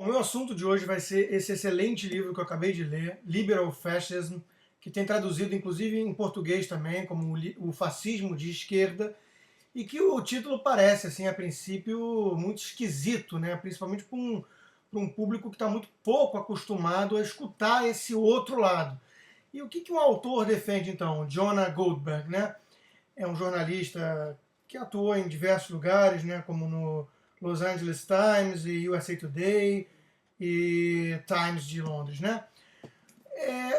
O meu assunto de hoje vai ser esse excelente livro que eu acabei de ler, Liberal Fascism, que tem traduzido inclusive em português também, como o fascismo de esquerda, e que o título parece, assim, a princípio, muito esquisito, né? Principalmente para um público que está muito pouco acostumado a escutar esse outro lado. E o que o autor defende, então? Jonah Goldberg, né? É um jornalista que atuou em diversos lugares, né? Como no Los Angeles Times e USA Today e Times de Londres, né?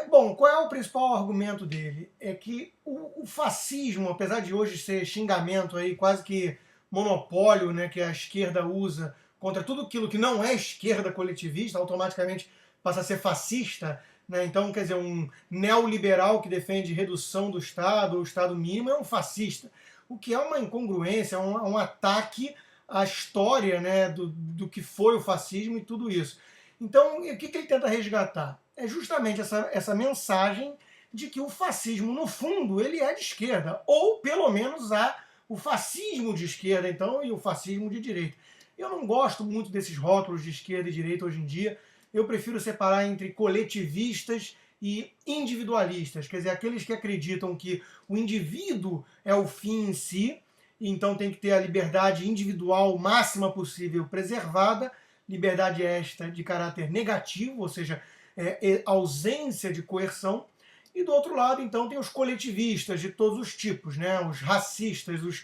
Bom, qual é o principal argumento dele? É que o fascismo, apesar de hoje ser xingamento aí, quase que monopólio, né, que a esquerda usa contra tudo aquilo que não é esquerda coletivista, automaticamente passa a ser fascista, né? Então, quer dizer, um neoliberal que defende redução do Estado, ou Estado mínimo, é um fascista. O que é uma incongruência, um ataque à história, né, do que foi o fascismo e tudo isso. Então, o que ele tenta resgatar? É justamente essa mensagem de que o fascismo, no fundo, ele é de esquerda, ou pelo menos há o fascismo de esquerda, então, e o fascismo de direita. Eu não gosto muito desses rótulos de esquerda e direita hoje em dia. Eu prefiro separar entre coletivistas e individualistas, quer dizer, aqueles que acreditam que o indivíduo é o fim em si, então tem que ter a liberdade individual máxima possível preservada, liberdade esta de caráter negativo, ou seja, ausência de coerção. E do outro lado, então, tem os coletivistas de todos os tipos, né? Os racistas, os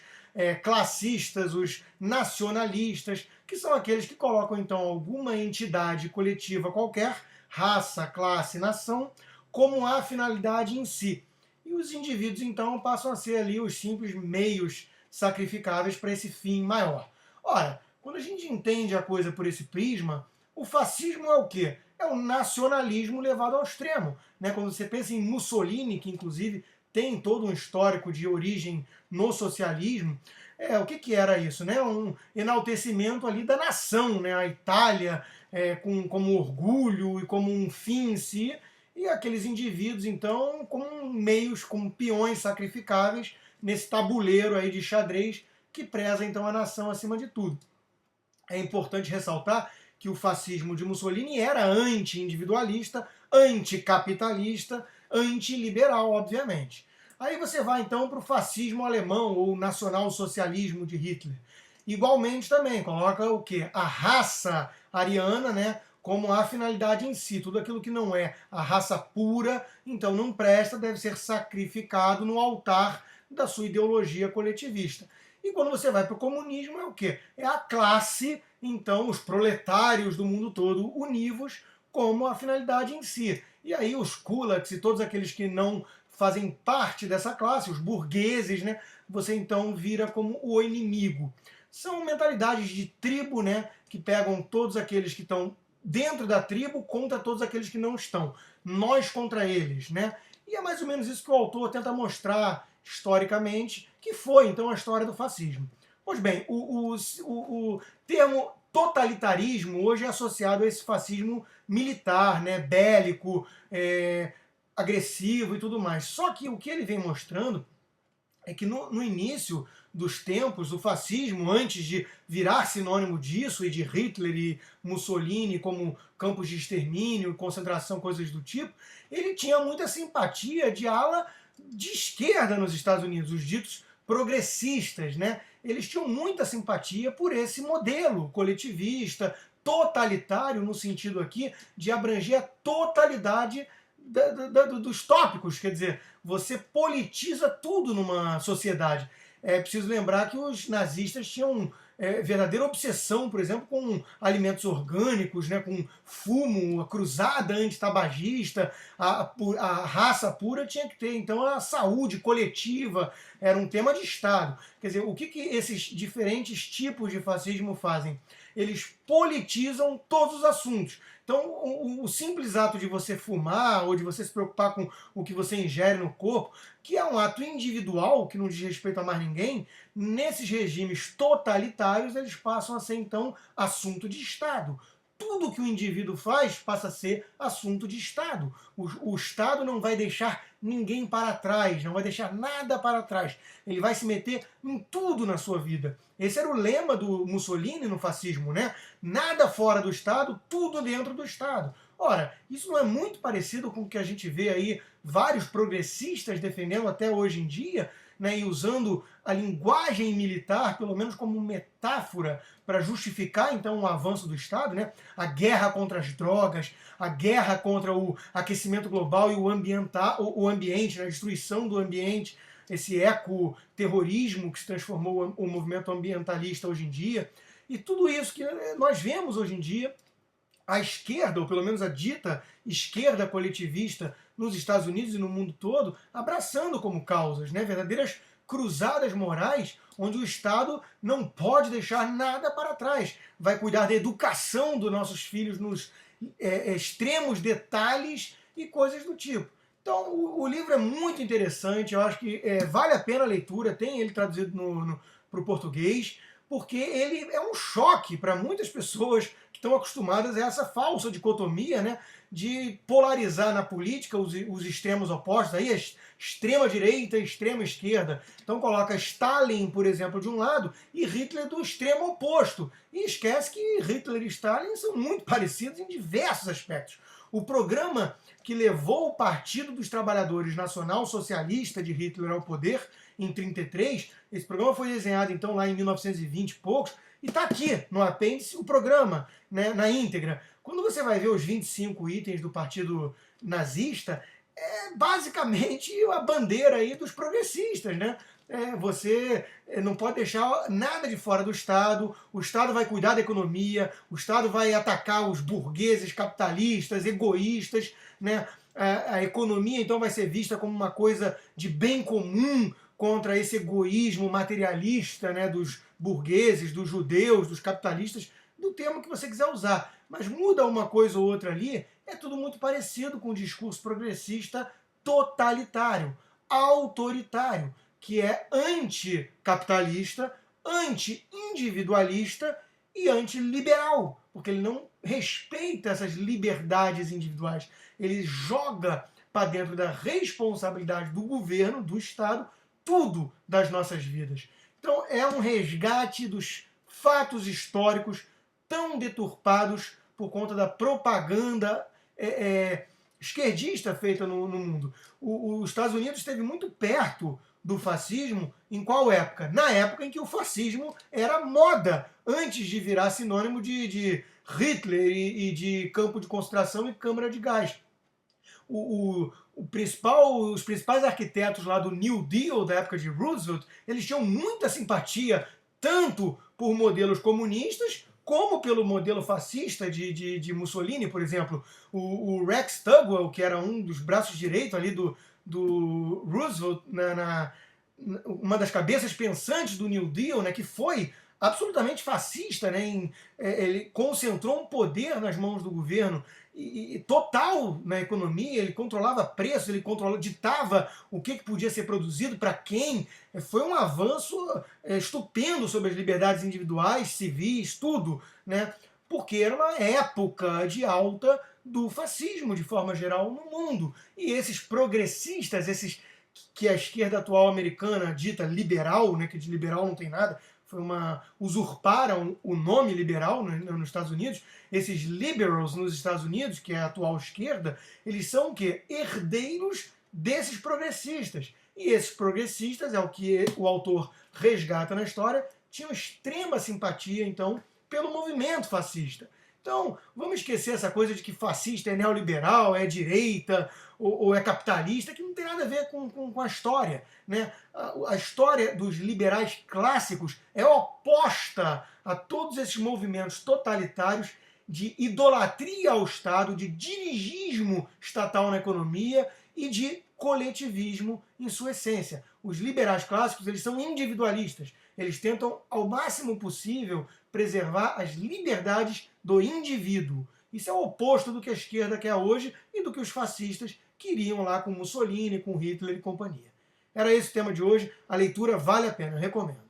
classistas, os nacionalistas, que são aqueles que colocam, então, alguma entidade coletiva qualquer, raça, classe, nação, como a finalidade em si. E os indivíduos, então, passam a ser ali os simples meios sacrificáveis para esse fim maior. Ora, quando a gente entende a coisa por esse prisma, o fascismo é o quê? É o nacionalismo levado ao extremo. Né? Quando você pensa em Mussolini, que inclusive tem todo um histórico de origem no socialismo, o que era isso? Né? Um enaltecimento ali da nação, né? A Itália como orgulho e como um fim em si, e aqueles indivíduos, então, como meios, como peões sacrificáveis nesse tabuleiro aí de xadrez que preza, então, a nação acima de tudo. É importante ressaltar que o fascismo de Mussolini era anti-individualista, anticapitalista, antiliberal, obviamente. Aí você vai então para o fascismo alemão ou nacional-socialismo de Hitler. Igualmente também coloca o quê? A raça ariana, né, como a finalidade em si. Tudo aquilo que não é a raça pura, então não presta, deve ser sacrificado no altar da sua ideologia coletivista. E quando você vai para o comunismo, é o quê? É a classe, então, os proletários do mundo todo univos como a finalidade em si. E aí os kulaks e todos aqueles que não fazem parte dessa classe, os burgueses, né, você então vira como o inimigo. São mentalidades de tribo, né, que pegam todos aqueles que estão dentro da tribo contra todos aqueles que não estão. Nós contra eles, né? E é mais ou menos isso que o autor tenta mostrar historicamente, que foi então a história do fascismo. Pois bem, o termo totalitarismo hoje é associado a esse fascismo militar, né, bélico, agressivo e tudo mais. Só que o que ele vem mostrando é que no início dos tempos, o fascismo, antes de virar sinônimo disso, e de Hitler e Mussolini como campos de extermínio, concentração, coisas do tipo, ele tinha muita simpatia de ala de esquerda nos Estados Unidos, os ditos progressistas, né? Eles tinham muita simpatia por esse modelo coletivista, totalitário, no sentido aqui de abranger a totalidade dos tópicos, quer dizer, você politiza tudo numa sociedade. É preciso lembrar que os nazistas tinham verdadeira obsessão, por exemplo, com alimentos orgânicos, né, com fumo, a cruzada antitabagista, a raça pura tinha que ter, então, a saúde coletiva era um tema de Estado. Quer dizer, o que esses diferentes tipos de fascismo fazem? Eles politizam todos os assuntos. Então, o simples ato de você fumar ou de você se preocupar com o que você ingere no corpo, que é um ato individual, que não diz respeito a mais ninguém, nesses regimes totalitários eles passam a ser, então, assunto de Estado. tudo que o indivíduo faz passa a ser assunto de Estado. O Estado não vai deixar ninguém para trás, não vai deixar nada para trás. Ele vai se meter em tudo na sua vida. Esse era o lema do Mussolini no fascismo, né? Nada fora do Estado, tudo dentro do Estado. Ora, isso não é muito parecido com o que a gente vê aí vários progressistas defendendo até hoje em dia, né, e usando a linguagem militar, pelo menos como metáfora, para justificar então o avanço do Estado, né? A guerra contra as drogas, a guerra contra o aquecimento global e o ambiente, a destruição do ambiente, esse ecoterrorismo que se transformou o movimento ambientalista hoje em dia. E tudo isso que nós vemos hoje em dia, a esquerda, ou pelo menos a dita esquerda coletivista nos Estados Unidos e no mundo todo, abraçando como causas, né? Verdadeiras cruzadas morais, onde o Estado não pode deixar nada para trás. Vai cuidar da educação dos nossos filhos nos extremos detalhes e coisas do tipo. Então, o livro é muito interessante, eu acho que vale a pena a leitura, tem ele traduzido para o português, porque ele é um choque para muitas pessoas que estão acostumadas a essa falsa dicotomia, né, de polarizar na política os extremos opostos, aí a extrema-direita e a extrema-esquerda. Então coloca Stalin, por exemplo, de um lado, e Hitler do extremo oposto. E esquece que Hitler e Stalin são muito parecidos em diversos aspectos. O programa que levou o Partido dos Trabalhadores Nacional Socialista de Hitler ao poder em 1933, esse programa foi desenhado então lá em 1920 e poucos, e está aqui no apêndice o programa, né, na íntegra. Quando você vai ver os 25 itens do Partido Nazista, é basicamente a bandeira aí dos progressistas, né? Você não pode deixar nada de fora do Estado, o Estado vai cuidar da economia, o Estado vai atacar os burgueses capitalistas, egoístas, né? A economia então vai ser vista como uma coisa de bem comum contra esse egoísmo materialista, né, dos burgueses, dos judeus, dos capitalistas, do termo que você quiser usar. Mas muda uma coisa ou outra ali, é tudo muito parecido com o discurso progressista totalitário, autoritário, que é anticapitalista, anti-individualista e antiliberal, porque ele não respeita essas liberdades individuais. Ele joga para dentro da responsabilidade do governo, do Estado, tudo das nossas vidas. Então é um resgate dos fatos históricos tão deturpados por conta da propaganda esquerdista feita no mundo. Os Estados Unidos esteve muito perto do fascismo em qual época? Na época em que o fascismo era moda, antes de virar sinônimo de Hitler e de campo de concentração e câmara de gás. Os principais arquitetos lá do New Deal, da época de Roosevelt, eles tinham muita simpatia tanto por modelos comunistas como pelo modelo fascista de Mussolini, por exemplo. O Rex Tugwell, que era um dos braços direitos ali do Roosevelt, uma das cabeças pensantes do New Deal, né, que foi absolutamente fascista, né, ele concentrou um poder nas mãos do governo e total na economia, ele controlava preços, ele ditava o que podia ser produzido para quem. Foi um avanço estupendo sobre as liberdades individuais, civis, tudo, né? Porque era uma época de alta do fascismo, de forma geral, no mundo. E esses progressistas, esses que a esquerda atual americana dita liberal, né, que de liberal não tem nada, usurparam o nome liberal nos Estados Unidos. Esses liberals nos Estados Unidos, que é a atual esquerda, eles são o quê? Herdeiros desses progressistas. E esses progressistas, é o que o autor resgata na história, tinham extrema simpatia, então, pelo movimento fascista. Então, vamos esquecer essa coisa de que fascista é neoliberal, é direita ou é capitalista, que não tem nada a ver com a história, né? A história dos liberais clássicos é oposta a todos esses movimentos totalitários de idolatria ao Estado, de dirigismo estatal na economia e de coletivismo em sua essência. Os liberais clássicos, eles são individualistas. Eles tentam, ao máximo possível, preservar as liberdades do indivíduo. Isso é o oposto do que a esquerda quer hoje e do que os fascistas queriam lá com Mussolini, com Hitler e companhia. Era esse o tema de hoje. A leitura vale a pena, eu recomendo.